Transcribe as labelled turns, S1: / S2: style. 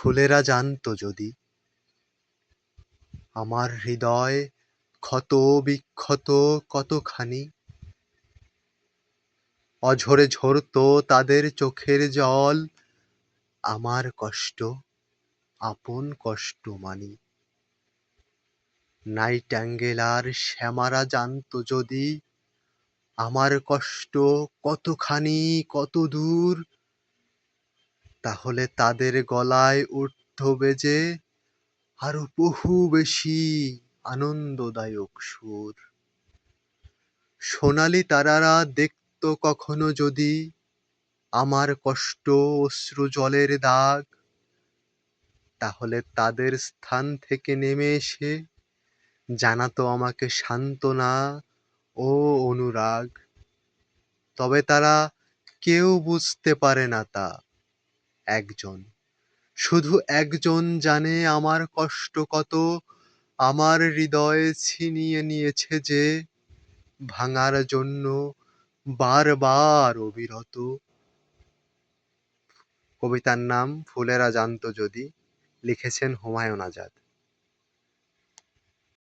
S1: ফুলেরা জানতো যদি আমার হৃদয় ক্ষত বিক্ষত কতখানি, অঝরে ঝরতো তাদের চোখের জল, আমার কষ্ট আপন কষ্ট মানি। নাইটেঙ্গেল আর শ্যামারা জানতো যদি আমার কষ্ট কতখানি কত দূর, তাহলে তাদের গলায় উঠতো বেজে আরো বহু বেশি আনন্দদায়ক সুর। সোনালি তারারা দেখতো কখনো যদি আমার কষ্ট অশ্রু জলের দাগ, তাহলে তাদের স্থান থেকে নেমে এসে জানাতো আমাকে সান্ত্বনা ও অনুরাগ। তবে তারা কেউ বুঝতে পারে না তা, একজন, শুধু একজন জানে আমার কষ্ট কত, আমার হৃদয় ছিনিয়ে নিয়েছে যে, ভাঙার জন্য বারবার অবিরত। কবিতার নাম ফুলেরা জানতো যদি, লিখেছেন হুমায়ুন আজাদ।